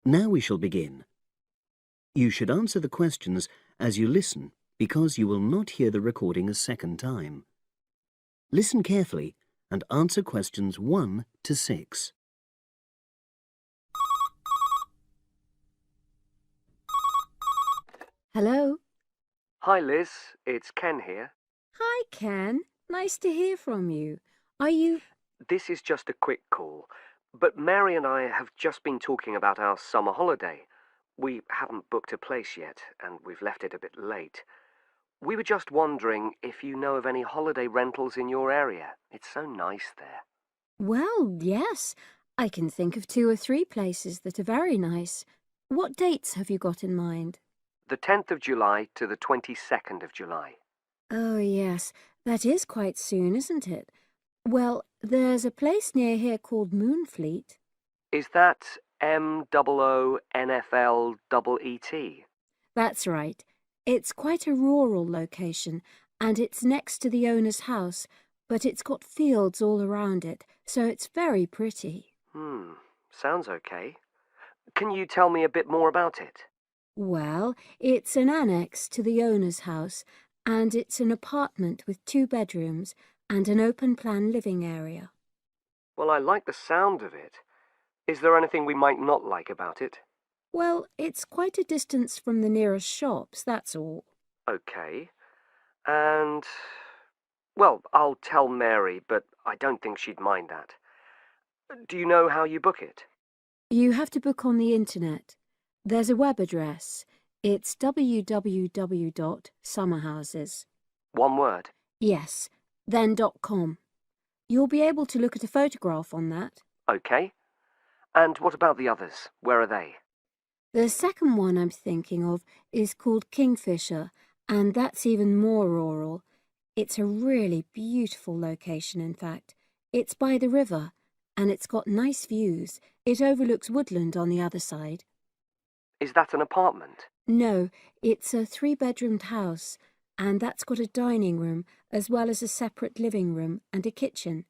Now we shall begin. You should answer the questions as you listen because you will not hear the recording a second time. Listen carefully and answer questions 1 to 6. Hello? Hi Liz, it's Ken here. Hi, Ken. Nice to hear from you. Are you... This is just a quick call, but Mary and I have just been talking about our summer holiday. We haven't booked a place yet, and we've left it a bit late. We were just wondering if you know of any holiday rentals in your area. It's so nice there. Well, yes. I can think of 2 or 3 places that are very nice. What dates have you got in mind? The 10th of July to the 22nd of July. Oh, yes. That is quite soon, isn't it? Well, there's a place near here called Moonfleet. Is that MOONFLEET? That's right. It's quite a rural location, and it's next to the owner's house, but it's got fields all around it, so it's very pretty. Sounds okay. Can you tell me a bit more about it? Well, it's an annex to the owner's house, and it's an apartment with 2 bedrooms and an open-plan living area. Well, I like the sound of it. Is there anything we might not like about it? Well, it's quite a distance from the nearest shops, that's all. Okay. And... well, I'll tell Mary, but I don't think she'd mind that. Do you know how you book it? You have to book on the internet. There's a web address. It's www.summerhouses. One word? Yes, then .com. You'll be able to look at a photograph on that. Okay. And what about the others? Where are they? The second one I'm thinking of is called Kingfisher, and that's even more rural. It's a really beautiful location, in fact. It's by the river, and it's got nice views. It overlooks woodland on the other side. Is that an apartment? No, it's a 3-bedroomed house, and that's got a dining room as well as a separate living room and a kitchen.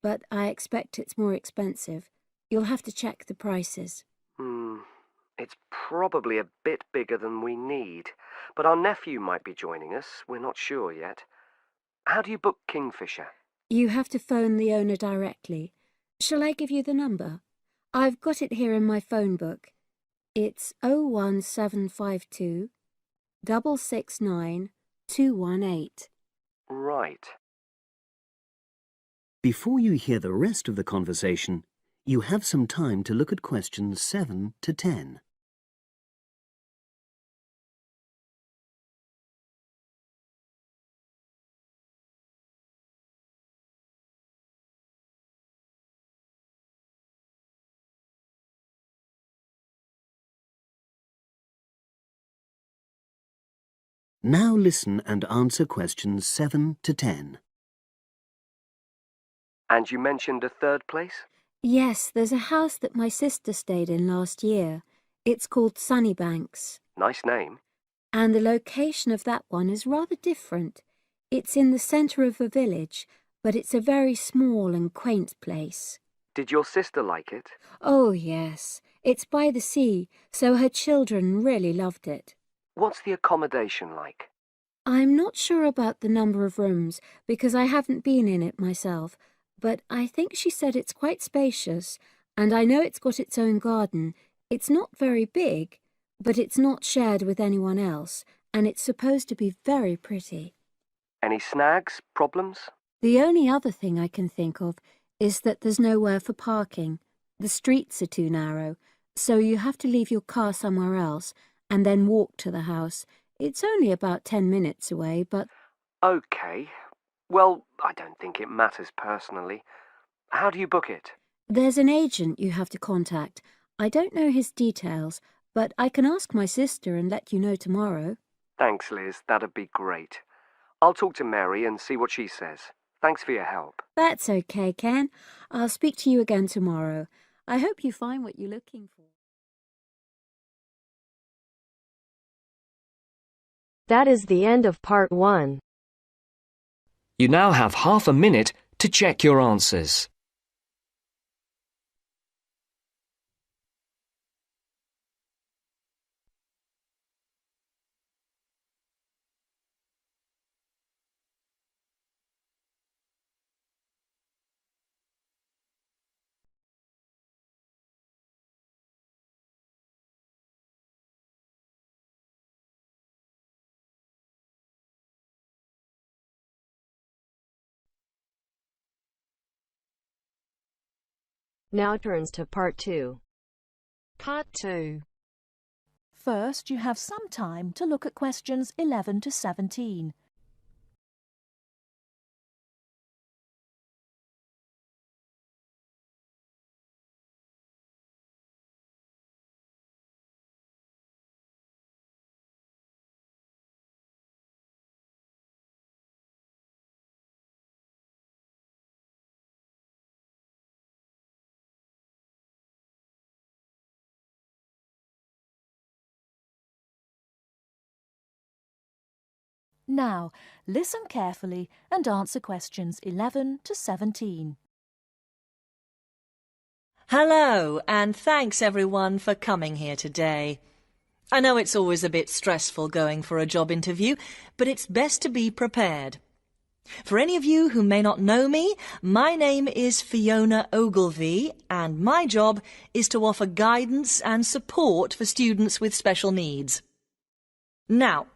But I expect it's more expensive. You'll have to check the prices. It's probably a bit bigger than we need, but our nephew might be joining us. We're not sure yet. How do you book Kingfisher? You have to phone the owner directly. Shall I give you the number? I've got it here in my phone book. It's 01752 669 218. Right. Before you hear the rest of the conversation, you have some time to look at questions 7 to 10. Now listen and answer questions 7 to 10. And you mentioned a third place? Yes, there's a house that my sister stayed in last year. It's called Sunnybanks. Nice name. And the location of that one is rather different. It's in the centre of a village, but it's a very small and quaint place. Did your sister like it? Oh, yes. It's by the sea, so her children really loved it. What's the accommodation like? I'm not sure about the number of rooms, because I haven't been in it myself, but I think she said it's quite spacious, and I know it's got its own garden. It's not very big, but it's not shared with anyone else, and it's supposed to be very pretty. Any snags? Problems? The only other thing I can think of is that there's nowhere for parking. The streets are too narrow, so you have to leave your car somewhere else and then walk to the house. It's only about 10 minutes away, but... Okay. Well, I don't think it matters personally. How do you book it? There's an agent you have to contact. I don't know his details, but I can ask my sister and let you know tomorrow. Thanks, Liz. That'd be great. I'll talk to Mary and see what she says. Thanks for your help. That's okay, Ken. I'll speak to you again tomorrow. I hope you find what you're looking for. That is the end of part 1. You now have half a minute to check your answers. Now turns to part 2. Part 2. First, you have some time to look at questions 11 to 17. Now, listen carefully and answer questions 11 to 17. Hello, and thanks everyone for coming here today. I know it's always a bit stressful going for a job interview, but it's best to be prepared. For any of you who may not know me, my name is Fiona Ogilvie, and my job is to offer guidance and support for students with special needs. Now,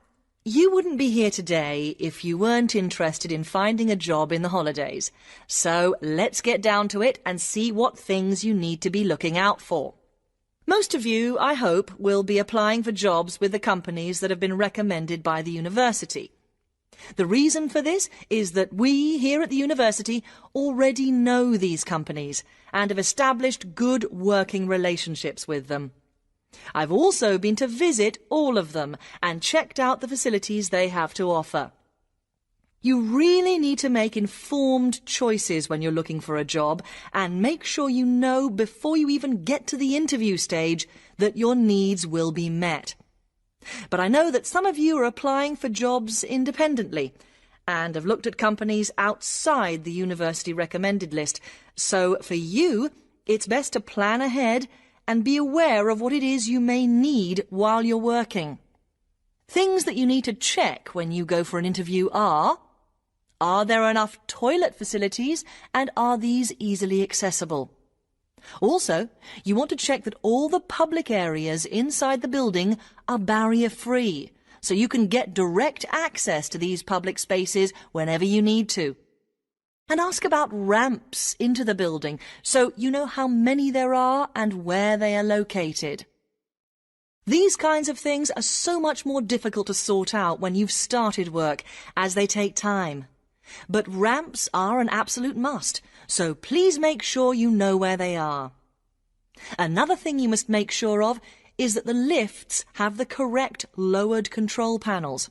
you wouldn't be here today if you weren't interested in finding a job in the holidays. So let's get down to it and see what things you need to be looking out for. Most of you, I hope, will be applying for jobs with the companies that have been recommended by the university. The reason for this is that we here at the university already know these companies and have established good working relationships with them. I've also been to visit all of them and checked out the facilities they have to offer. You really need to make informed choices when you're looking for a job and make sure you know before you even get to the interview stage that your needs will be met. But I know that some of you are applying for jobs independently and have looked at companies outside the university recommended list. So for you, it's best to plan ahead and be aware of what it is you may need while you're working. Things that you need to check when you go for an interview are there enough toilet facilities and are these easily accessible? Also, you want to check that all the public areas inside the building are barrier-free, so you can get direct access to these public spaces whenever you need to. And ask about ramps into the building, so you know how many there are and where they are located. These kinds of things are so much more difficult to sort out when you've started work, as they take time. But ramps are an absolute must, so please make sure you know where they are. Another thing you must make sure of is that the lifts have the correct lowered control panels.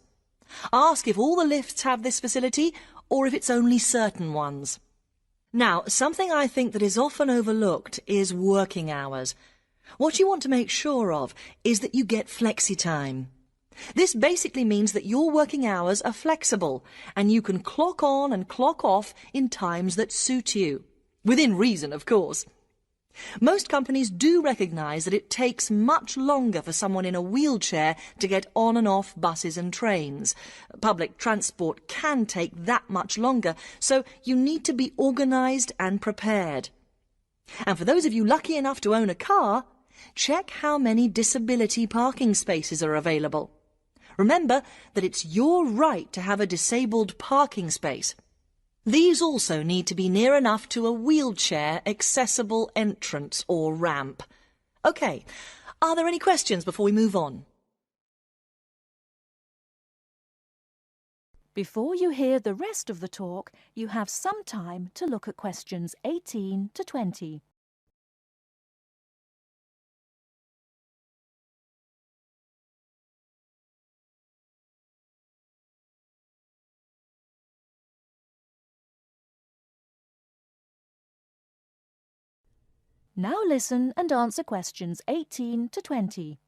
Ask if all the lifts have this facility or if it's only certain ones. Now, something I think that is often overlooked is working hours. What you want to make sure of is that you get flexi time. This basically means that your working hours are flexible and you can clock on and clock off in times that suit you. Within reason, of course. Most companies do recognise that it takes much longer for someone in a wheelchair to get on and off buses and trains. Public transport can take that much longer, so you need to be organised and prepared. And for those of you lucky enough to own a car, check how many disability parking spaces are available. Remember that it's your right to have a disabled parking space. These also need to be near enough to a wheelchair-accessible entrance or ramp. OK, are there any questions before we move on? Before you hear the rest of the talk, you have some time to look at questions 18 to 20. Now listen and answer questions 18 to 20.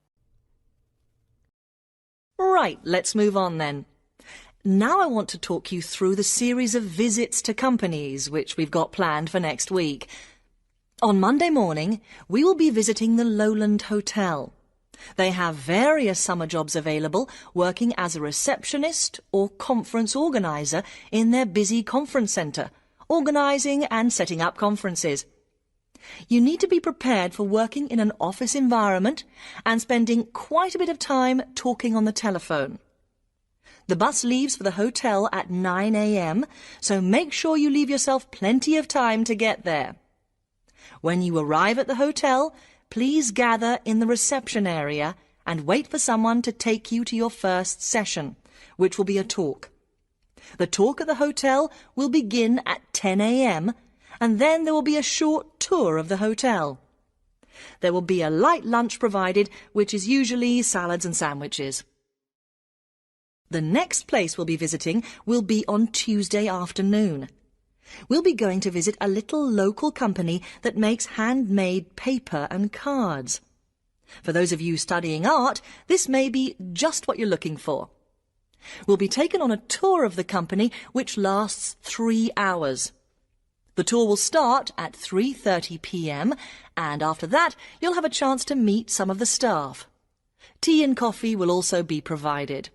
Right, let's move on then. Now I want to talk you through the series of visits to companies which we've got planned for next week. On Monday morning, we will be visiting the Lowland Hotel. They have various summer jobs available, working as a receptionist or conference organiser in their busy conference centre, organising and setting up conferences. You need to be prepared for working in an office environment and spending quite a bit of time talking on the telephone. The bus leaves for the hotel at 9 a.m, so make sure you leave yourself plenty of time to get there. When you arrive at the hotel, please gather in the reception area and wait for someone to take you to your first session, which will be a talk. The talk at the hotel will begin at 10 a.m. and then there will be a short tour of the hotel. There will be a light lunch provided, which is usually salads and sandwiches. The next place we'll be visiting will be on Tuesday afternoon. We'll be going to visit a little local company that makes handmade paper and cards. For those of you studying art, this may be just what you're looking for. We'll be taken on a tour of the company which lasts 3 hours. The tour will start at 3:30 p.m. and after that you'll have a chance to meet some of the staff. Tea and coffee will also be provided.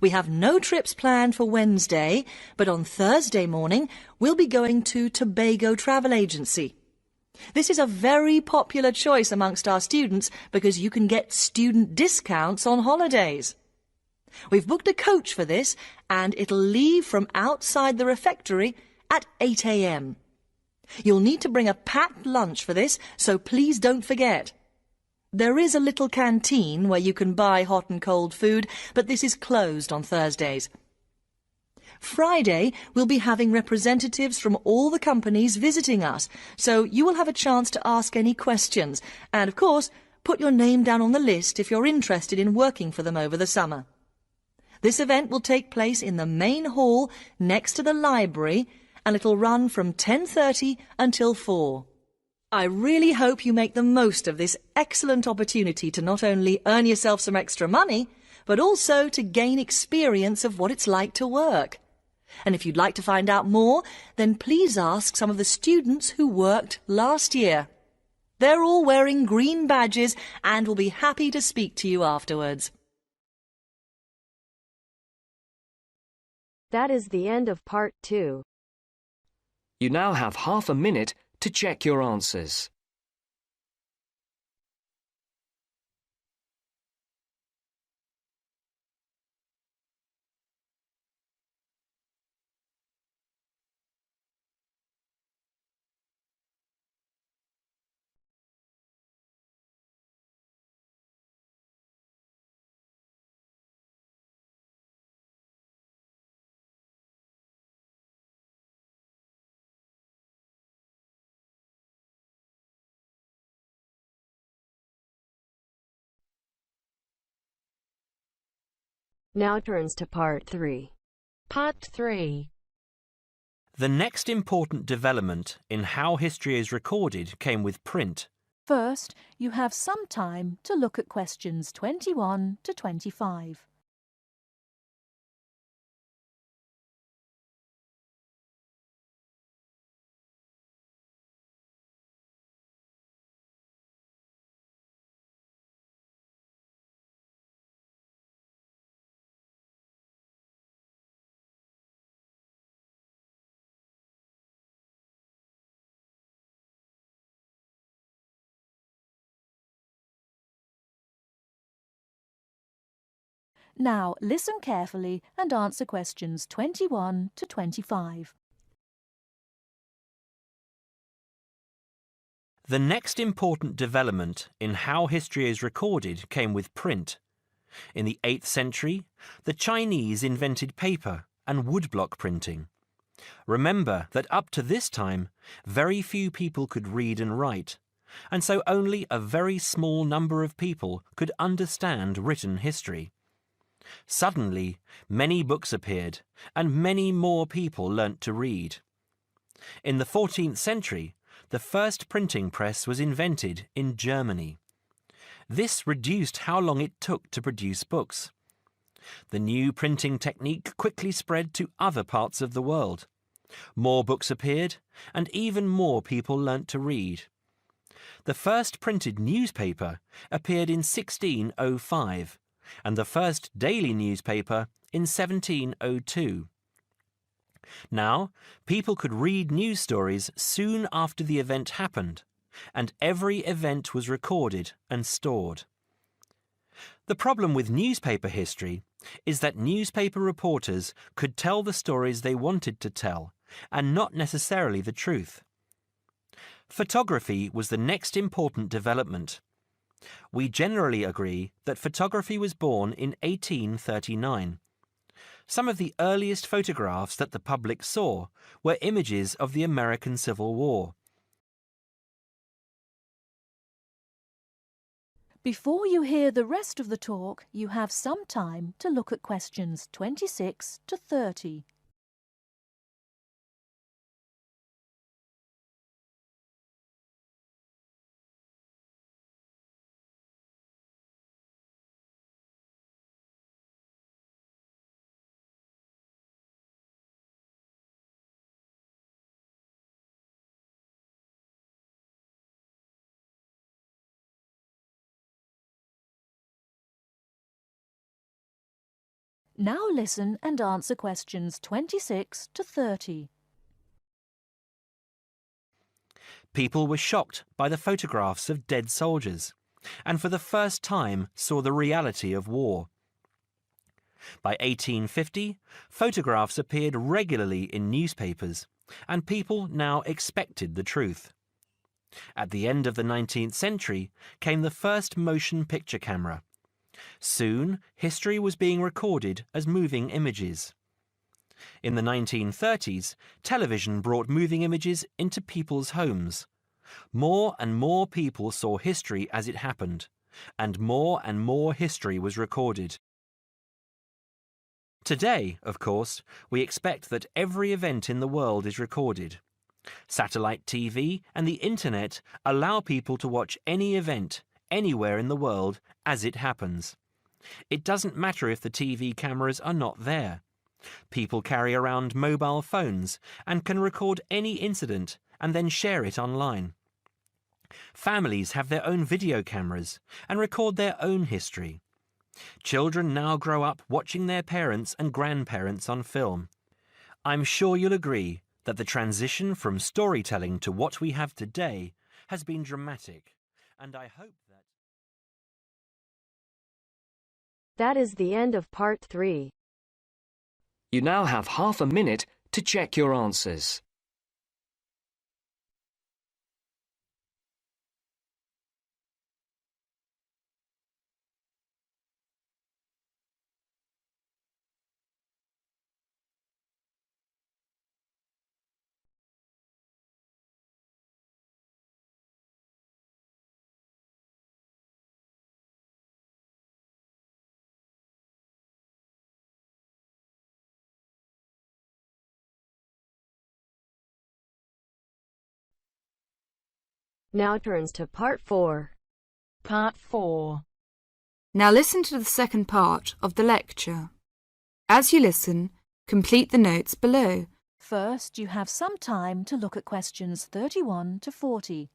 We have no trips planned for Wednesday, but on Thursday morning we'll be going to Tobago Travel Agency. This is a very popular choice amongst our students because you can get student discounts on holidays. We've booked a coach for this and it'll leave from outside the refectory at 8 a.m. You'll need to bring a packed lunch for this, so please don't forget. There is a little canteen where you can buy hot and cold food, but this is closed on Thursdays. Friday, we'll be having representatives from all the companies visiting us, so you will have a chance to ask any questions, and of course, put your name down on the list if you're interested in working for them over the summer. This event will take place in the main hall next to the library, and it'll run from 10:30 until 4. I really hope you make the most of this excellent opportunity to not only earn yourself some extra money, but also to gain experience of what it's like to work. And if you'd like to find out more, then please ask some of the students who worked last year. They're all wearing green badges and will be happy to speak to you afterwards. That is the end of part 2. You now have half a minute to check your answers. Now turns to part 3. Part 3. The next important development in how history is recorded came with print. First, you have some time to look at questions 21 to 25. Now listen carefully and answer questions 21 to 25. The next important development in how history is recorded came with print. In the 8th century, the Chinese invented paper and woodblock printing. Remember that up to this time, very few people could read and write, and so only a very small number of people could understand written history. Suddenly, many books appeared, and many more people learnt to read. In the 14th century, the first printing press was invented in Germany. This reduced how long it took to produce books. The new printing technique quickly spread to other parts of the world. More books appeared, and even more people learnt to read. The first printed newspaper appeared in 1605, and the first daily newspaper in 1702. Now, people could read news stories soon after the event happened, and every event was recorded and stored. The problem with newspaper history is that newspaper reporters could tell the stories they wanted to tell, and not necessarily the truth. Photography was the next important development. We generally agree that photography was born in 1839. Some of the earliest photographs that the public saw were images of the American Civil War. Before you hear the rest of the talk, you have some time to look at questions 26 to 30. Now listen and answer questions 26 to 30. People were shocked by the photographs of dead soldiers, and for the first time saw the reality of war. By 1850, photographs appeared regularly in newspapers, and people now expected the truth. At the end of the 19th century came the first motion picture camera. Soon, history was being recorded as moving images. In the 1930s, television brought moving images into people's homes. More and more people saw history as it happened, and more history was recorded. Today, of course, we expect that every event in the world is recorded. Satellite TV and the Internet allow people to watch any event, anywhere in the world, as it happens. It doesn't matter if the TV cameras are not there. People carry around mobile phones and can record any incident and then share it online. Families have their own video cameras and record their own history. Children now grow up watching their parents and grandparents on film. I'm sure you'll agree that the transition from storytelling to what we have today has been dramatic, and I hope that... That is the end of part 3. You now have half a minute to check your answers. Now turns to part 4. Part 4. Now listen to the second part of the lecture. As you listen, complete the notes below. First, you have some time to look at questions 31 to 40.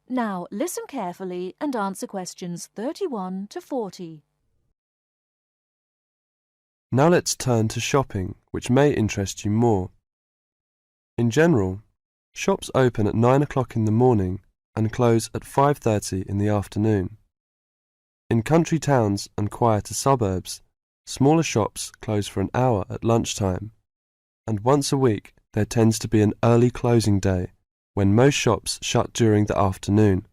Now listen carefully and answer questions 31 to 40. Now let's turn to shopping, which may interest you more. In general, shops open at 9 o'clock in the morning and close at 5:30 in the afternoon. In country towns and quieter suburbs, smaller shops close for an hour at lunchtime, and once a week there tends to be an early closing day when most shops shut during the afternoon.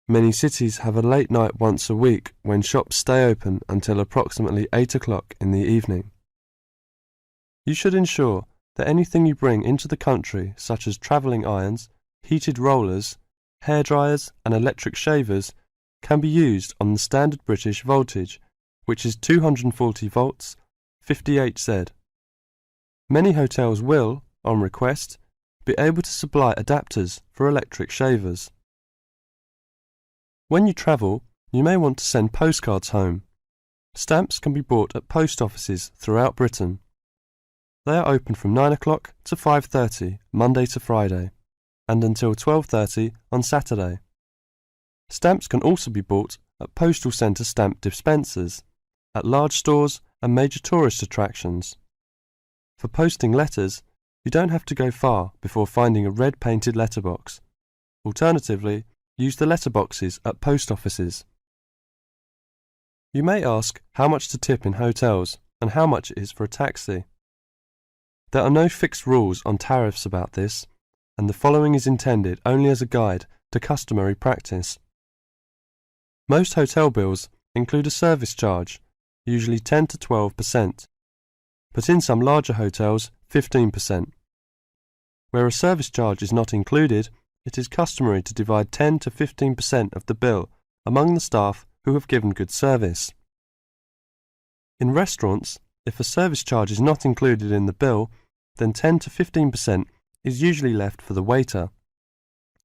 Many cities have a late night once a week when shops stay open until approximately 8 o'clock in the evening. You should ensure that anything you bring into the country, such as travelling irons, heated rollers, hairdryers and electric shavers, can be used on the standard British voltage, which is 240 volts, 58Z. Many hotels will, on request, be able to supply adapters for electric shavers. When you travel, you may want to send postcards home, Stamps can be bought at post offices throughout Britain. They are open from 9 o'clock to 5:30 Monday to Friday, and until 12:30 on Saturday. Stamps can also be bought at postal centre stamp dispensers, at large stores and major tourist attractions. For posting letters, you don't have to go far before finding a red painted letterbox. Alternatively, use the letterboxes at post offices. You may ask how much to tip in hotels and how much it is for a taxi. There are no fixed rules on tariffs about this, and the following is intended only as a guide to customary practice. Most hotel bills include a service charge, usually 10 to 12%, but in some larger hotels 15%. Where a service charge is not included, it is customary to divide 10 to 15% of the bill among the staff who have given good service. In restaurants, if a service charge is not included in the bill, then 10 to 15% is usually left for the waiter.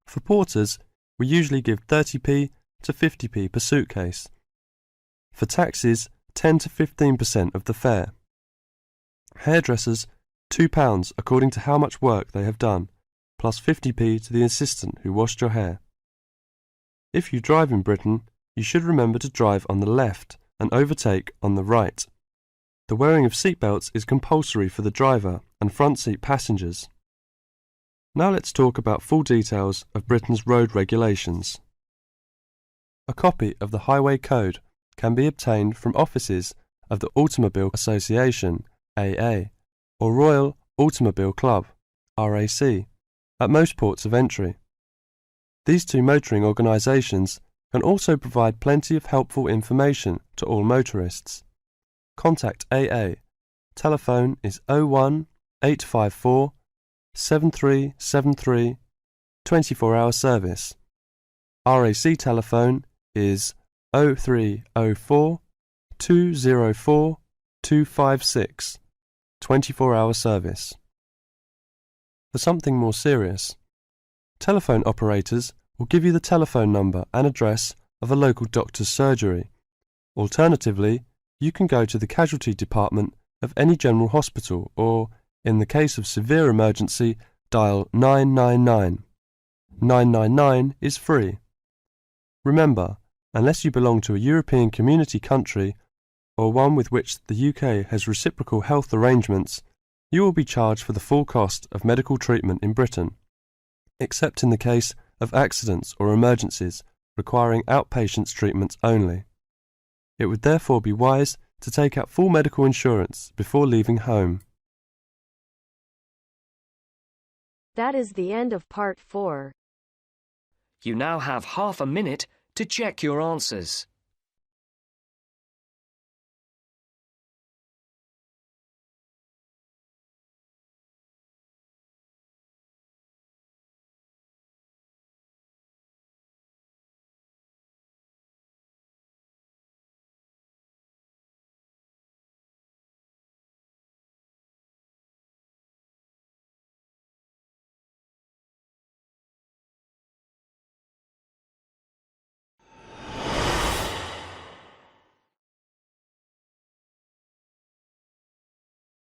For porters, we usually give 30p to 50p per suitcase. For taxis, 10 to 15% of the fare. Hairdressers, £2 according to how much work they have done, plus 50p to the assistant who washed your hair. If you drive in Britain, you should remember to drive on the left and overtake on the right. The wearing of seatbelts is compulsory for the driver and front seat passengers. Now let's talk about full details of Britain's road regulations. A copy of the Highway Code can be obtained from offices of the Automobile Association, AA, or Royal Automobile Club, RAC, at most ports of entry. These two motoring organisations can also provide plenty of helpful information to all motorists. Contact AA. Telephone is 01 854 7373, 24-hour service. RAC telephone is 0304 204 256, 24-hour service. For something more serious, telephone operators will give you the telephone number and address of a local doctor's surgery. Alternatively, you can go to the casualty department of any general hospital or, in the case of severe emergency, dial 999. 999 is free. Remember, unless you belong to a European Community country or one with which the UK has reciprocal health arrangements, you will be charged for the full cost of medical treatment in Britain, except in the case of accidents or emergencies requiring outpatients treatment only. It would therefore be wise to take out full medical insurance before leaving home. That is the end of part 4. You now have half a minute to check your answers.